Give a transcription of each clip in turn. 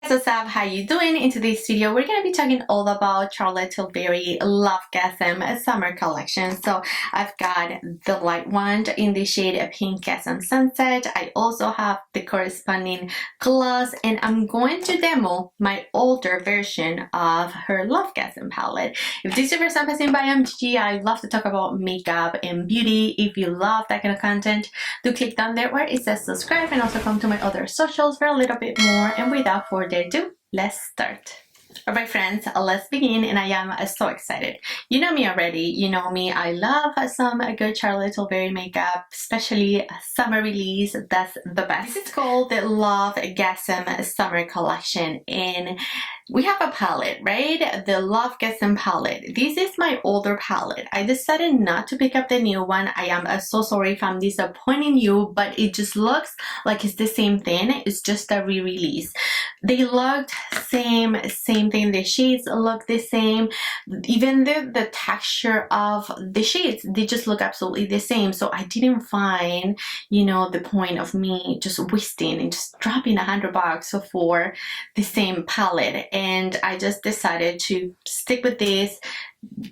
What's up, how you doing? In today's video we're going to be talking all about Charlotte Tilbury Lovegasm Summer Collection. So I've got the light one in the shade Pinkgasm Sunset. I also have the corresponding gloss, and I'm going to demo my older version of her Lovegasm palette. If this is your first time passing by, I'm Gigi. I love to talk about makeup and beauty. If you love that kind of content, do click down there where it says subscribe, and also come to my other socials for a little bit more. And without further ado, let's start. Alright friends, let's begin, and I am so excited. You know me already, you know me, I love some good Charlotte Tilbury makeup, especially summer release, that's the best. This is called the Lovegasm Summer Collection, and we have a palette, right? The Lovegasm Palette. This is my older palette. I decided not to pick up the new one. I am so sorry if I'm disappointing you, but it just looks like it's the same thing. It's just a re-release. They looked same thing. The shades look the same. Even the texture of the shades, they just look absolutely the same. So I didn't find, you know, the point of me just wasting and just dropping $100 for the same palette. And I just decided to stick with this,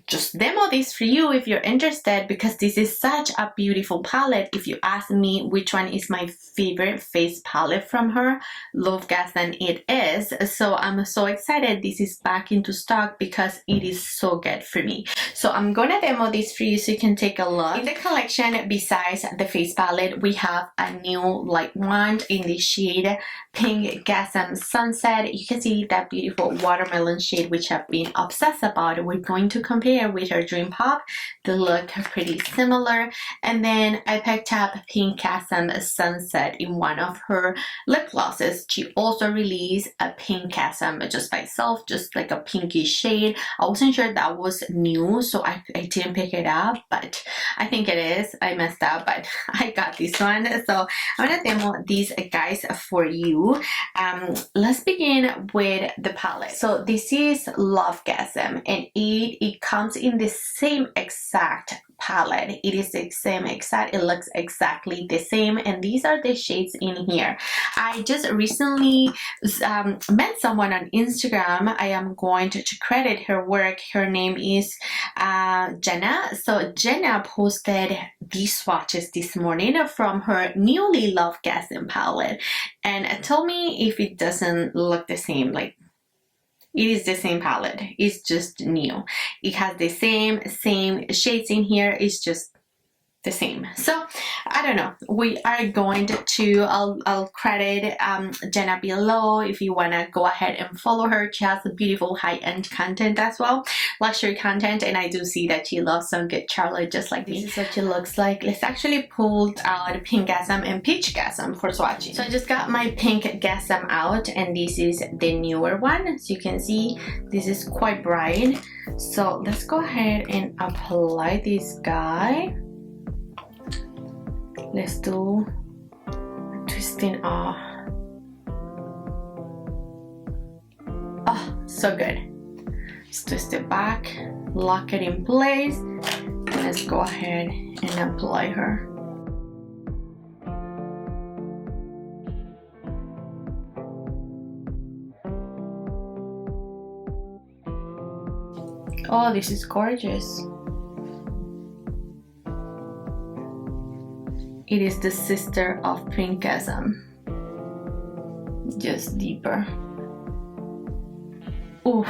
just demo this for you if you're interested, because this is such a beautiful palette. If you ask me which one is my favorite face palette from her, Lovegasm it is. So I'm so excited this is back into stock because it is so good for me. So I'm gonna demo this for you so you can take a look. In the collection, besides the face palette, we have a new light wand in the shade Pinkgasm Sunset. You can see that beautiful watermelon shade which I've been obsessed about. We're going to compare with her Dream Pop. They look pretty similar. And then I picked up Pinkgasm Sunset in one of her lip glosses. She also released a Pinkgasm just by itself, just like a pinky shade. I wasn't sure that was new, so I didn't pick it up, but I think it is. I messed up, but I got this one. So I'm gonna demo these guys for you. Let's begin with the palette. So this is Lovegasm, and it comes in the same exact palette. It is the same exact, it looks exactly the same, and these are the shades in here. I just recently met someone on Instagram. I am going to credit her work. Her name is Jenna. So Jenna posted these swatches this morning from her newly Lovegasm palette, and told me if it doesn't look the same. Like, it is the same palette, it's just new. It has the same shades in here, it's just the same. So I don't know, we are going to I'll credit Jenna below if you want to go ahead and follow her. She has a beautiful high-end content as well, luxury content, and I do see that she loves some good Charlotte just like me. This is what she looks like. Let's actually pull out Pinkgasm and Peachgasm for swatching. So I just got my Pinkgasm out, and this is the newer one. So you can see this is quite bright. So let's go ahead and apply this guy. Let's do twisting off. Oh, so good. Let's twist it back, lock it in place, and let's go ahead and apply her. Oh, this is gorgeous. It is the sister of Pinkgasm, just deeper. Oof,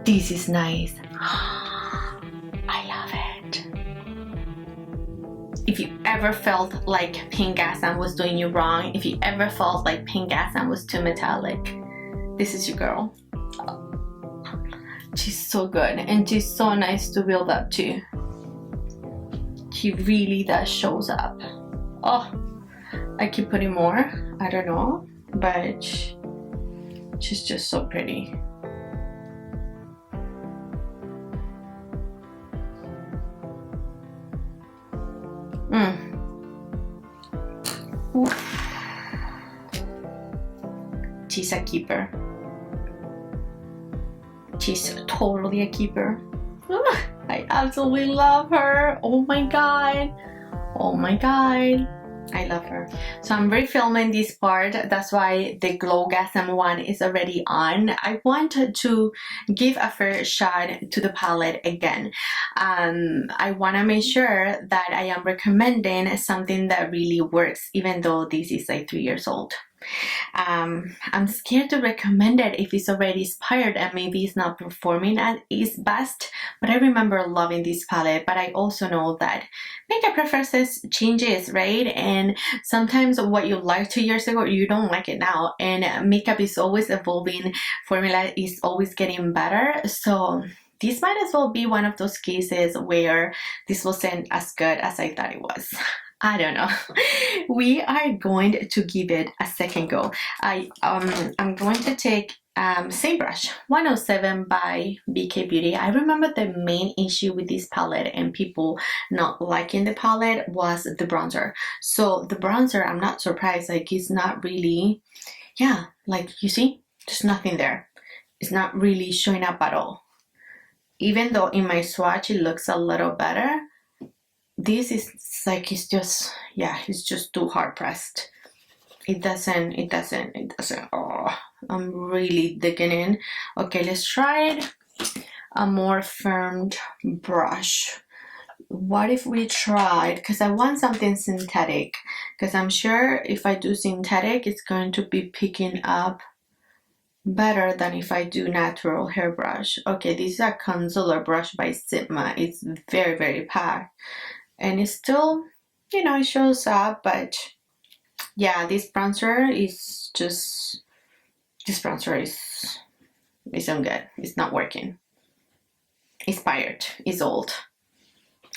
this is nice. I love it. If you ever felt like Pinkgasm was doing you wrong, if you ever felt like Pinkgasm was too metallic, this is your girl. She's so good, and she's so nice to build up to. She really does shows up. Oh, I keep putting more, I don't know, but she's just so pretty. Oof. She's a keeper. She's totally a keeper. I absolutely love her. Oh my god. Oh my god. I love her. So I'm refilming this part. That's why the Lovegasm one is already on. I want to give a fair shot to the palette again. I want to make sure that I am recommending something that really works, even though this is like 3 years old. I'm scared to recommend it if it's already expired and maybe it's not performing at its best, but I remember loving this palette. But I also know that makeup preferences changes, right? And sometimes what you liked 2 years ago, you don't like it now, and makeup is always evolving, formula is always getting better. So this might as well be one of those cases where this wasn't as good as I thought it was. I don't know. We are going to give it a second go. I'm going to take same brush, 107 by BK Beauty. I remember the main issue with this palette and people not liking the palette was the bronzer. So the bronzer, I'm not surprised, like it's not really, yeah, like you see, there's nothing there. It's not really showing up at all. Even though in my swatch it looks a little better, this is like, it's just, yeah, it's just too hard pressed. It doesn't, oh, I'm really digging in. Okay, let's try it. A more firm brush. What if we tried, because I want something synthetic, because I'm sure if I do synthetic, it's going to be picking up better than if I do natural hairbrush. Okay, this is a concealer brush by Sigma. It's very, very packed. And it's still, you know, it shows up, but yeah, this bronzer is just, this bronzer isn't good. It's not working. Expired. It's old.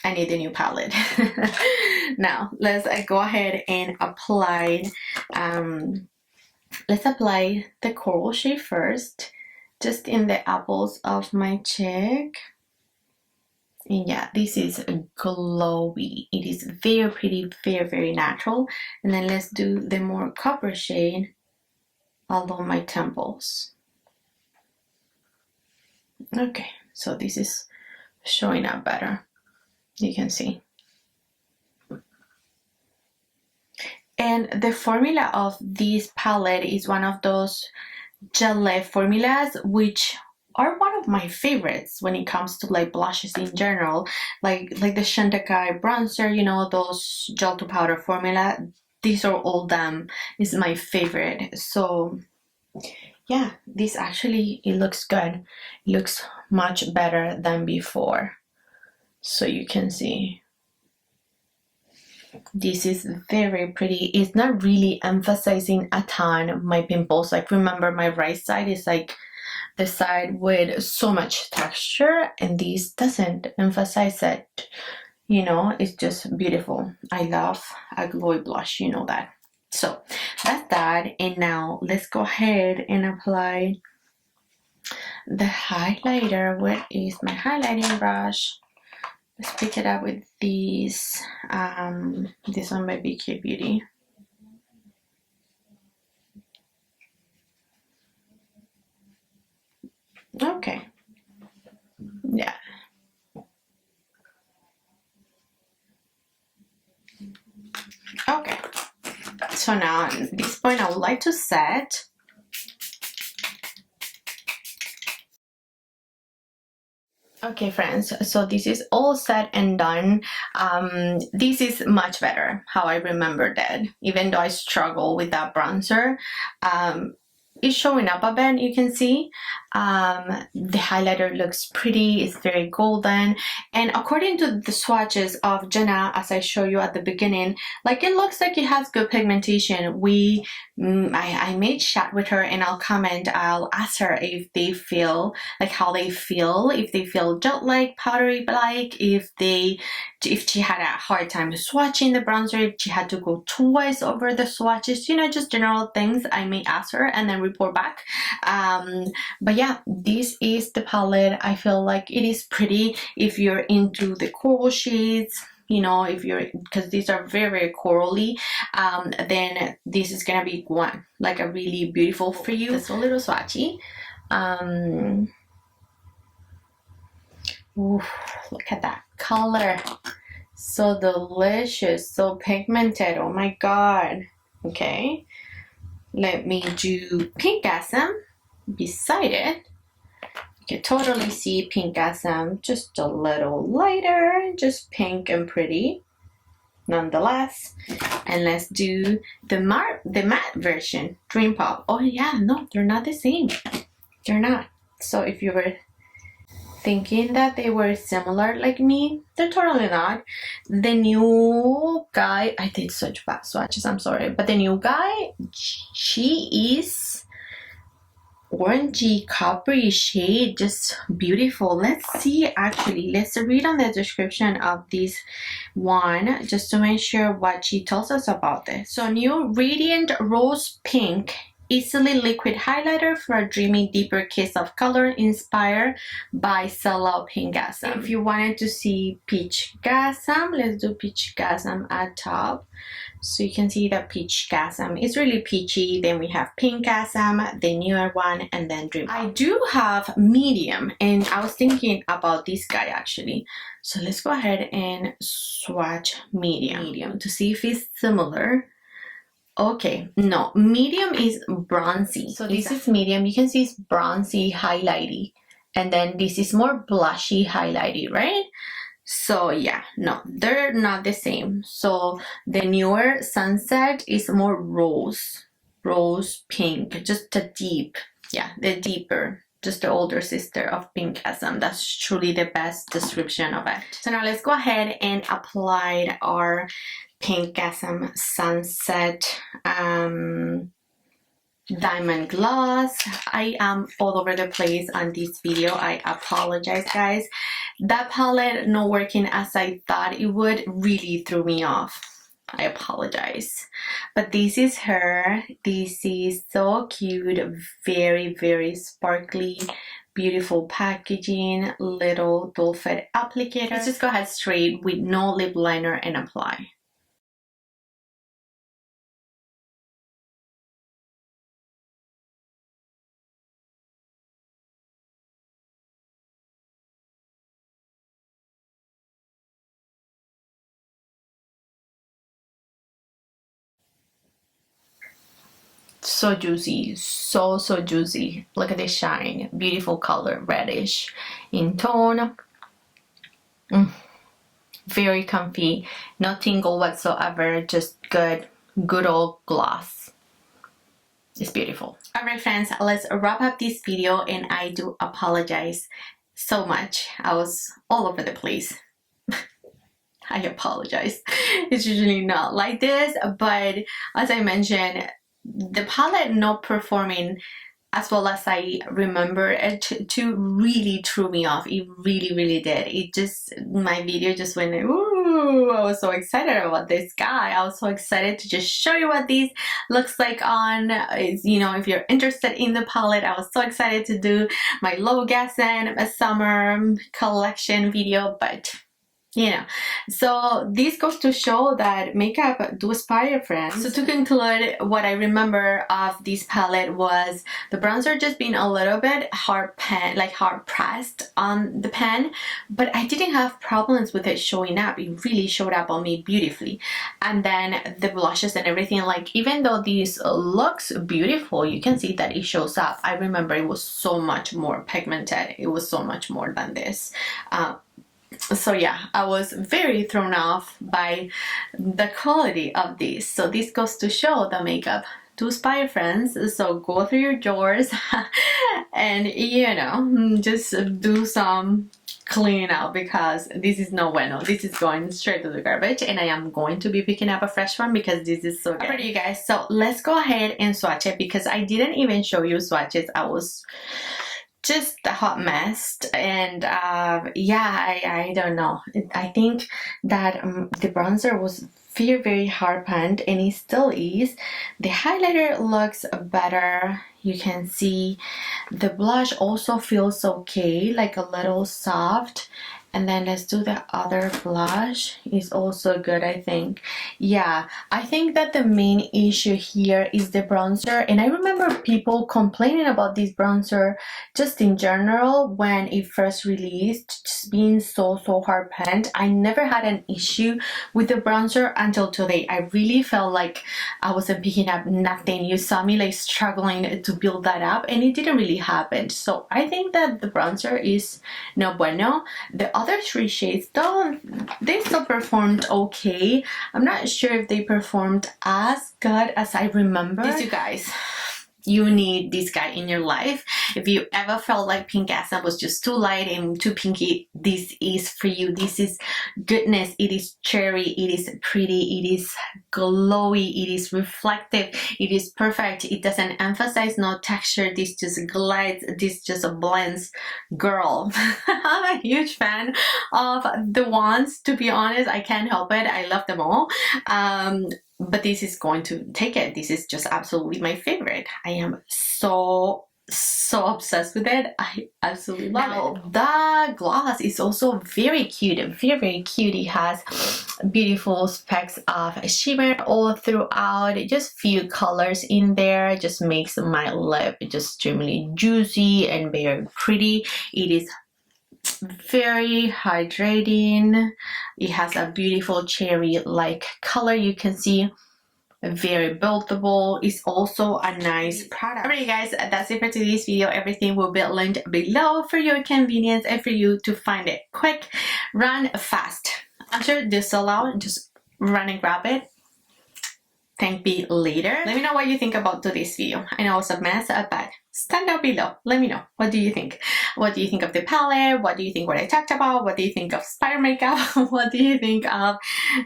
I need a new palette. Now, let's go ahead and apply, let's apply the coral shade first, just in the apples of my cheek. And yeah, this is glowy. It is very pretty, very, very natural. And then let's do the more copper shade along my temples. Okay, so this is showing up better. You can see. And the formula of this palette is one of those gel formulas, which are one of my favorites when it comes to like blushes in general, like the Chantecaille bronzer, you know, those gel to powder formula. These are all them is my favorite. So yeah, this actually, it looks good. It looks much better than before. So you can see this is very pretty. It's not really emphasizing a ton my pimples. Like, remember, my right side is like the side with so much texture, and this doesn't emphasize it. You know, it's just beautiful. I love a glowy blush, you know that. So that's that. And now let's go ahead and apply the highlighter. Where is my highlighting brush? Let's pick it up with these, this one by BK Beauty. Okay, yeah. Okay, so now at this point I would like to set Okay, friends, so this is all said and done. This is much better how I remembered it, even though I struggle with that bronzer. It's showing up a bit, you can see. The highlighter looks pretty, it's very golden, and according to the swatches of Jenna, as I show you at the beginning, like, it looks like it has good pigmentation. I made chat with her, and I'll ask her if they feel like how they feel, if they feel gel-like, powdery-like, if she had a hard time swatching the bronzer, if she had to go twice over the swatches, you know, just general things. I may ask her and then report back. But yeah, this is the palette. I feel like it is pretty if you're into the coral shades, you know, if you're, because these are very, very corally, then this is gonna be one, like, a really beautiful for you. It's a little swatchy. Ooh, look at that color. So delicious, so pigmented. Oh my god. Okay, let me do Pinkgasm beside it. You can totally see Pinkgasm just a little lighter, just pink and pretty nonetheless. And let's do the matte version, Dream Pop. Oh yeah, no, they're not the same. They're not. So if you were thinking that they were similar like me, they're totally not. The new guy, I did such bad swatches, I'm sorry, but the new guy, she is orangey coppery shade, just beautiful. Let's see, actually, let's read on the description of this one just to make sure what she tells us about this. So new radiant rose pink easily liquid highlighter for a dreamy deeper kiss of color inspired by Cello Pinkgasm. If you wanted to see Peachgasm, let's do Peachgasm at top. So you can see that Peachgasm is really peachy. Then we have Pinkgasm, the newer one, and then Dream Pop. I do have medium, and I was thinking about this guy actually. So let's go ahead and swatch medium to see if it's similar. Okay, no, medium is bronzy. So this is medium. You can see it's bronzy, highlighty, and then this is more blushy, highlighty, right? So yeah, no, they're not the same. So the newer Sunset is more rose pink, just a deep, yeah, the deeper, just the older sister of Pinkgasm. That's truly the best description of it. So now let's go ahead and apply our Pinkgasm Sunset diamond gloss. I am all over the place on this video. I apologize, guys. That palette not working as I thought it would really threw me off. I apologize. But this is her. This is so cute, very sparkly, beautiful packaging, little doll fit applicator. Let's just go ahead straight with no lip liner and apply. So juicy, so juicy. Look at the shine, beautiful color, reddish in tone. Very comfy, no tingle whatsoever, just good old gloss. It's beautiful. Alright friends, let's wrap up this video, and I do apologize so much. I was all over the place. I apologize. It's usually not like this, but as I mentioned, the palette not performing as well as I remember it to really threw me off. It really did. It just, my video just went, ooh, I was so excited about this guy. I was so excited to just show you what this looks like on, you know, if you're interested in the palette. I was so excited to do my Lovegasm Summer Collection video, but you know, so this goes to show that makeup do inspire, friends. So to conclude, what I remember of this palette was the bronzer just being a little bit hard pressed on the pen, but I didn't have problems with it showing up. It really showed up on me beautifully. And then the blushes and everything, like even though this looks beautiful, you can see that it shows up. I remember it was so much more pigmented. It was so much more than this. So yeah, I was very thrown off by the quality of this. So this goes to show the makeup do inspire, friends. So go through your drawers and you know, just do some cleaning out, because this is no bueno. This is going straight to the garbage, and I am going to be picking up a fresh one because this is so good. Alright you guys, so let's go ahead and swatch it, because I didn't even show you swatches. I was just a hot mess, and yeah, I don't know. I think that the bronzer was very hard panned, and it still is. The highlighter looks better. You can see the blush also feels okay, like a little soft, And then let's do the other blush. It's also good, I think. Yeah, I think that the main issue here is the bronzer. And I remember people complaining about this bronzer just in general when it first released, just being so hard panned. I never had an issue with the bronzer until today. I really felt like I wasn't picking up nothing. You saw me like struggling to build that up, and it didn't really happen. So I think that the bronzer is no bueno. The other 3 shades though, they still performed okay. I'm not sure if they performed as good as I remember. These you guys, you need this guy in your life. If you ever felt like Pinkgasm was just too light and too pinky, this is for you. This is goodness. It is cherry, it is pretty, it is glowy, it is reflective, it is perfect. It doesn't emphasize no texture. This just glides, this just blends. Girl, I'm a huge fan of the wands, to be honest. I can't help it. I love them all. But this is going to take it. This is just absolutely my favorite. I am so obsessed with it. I absolutely love it. The gloss is also very cute, very cute. It has beautiful specks of shimmer all throughout. Just few colors in there. It just makes my lip just extremely juicy and very pretty. It is very hydrating. It has a beautiful cherry like color. You can see very buildable. It's also a nice product. Alright guys, that's it for today's video. Everything will be linked below for your convenience and for you to find it quick. Run fast. I'm sure this will allow, just run and grab it. Thank me later. Let me know what you think about today's video. I know it's a mess, but stand down below. Let me know. What do you think? What do you think of the palette? What do you think what I talked about? What do you think of spider makeup? What do you think of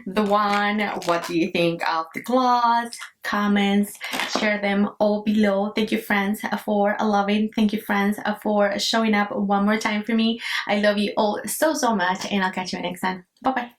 the wand? What do you think of the gloss? Comments, share them all below. Thank you friends for loving. Thank you friends for showing up one more time for me. I love you all so much, and I'll catch you next time. Bye bye.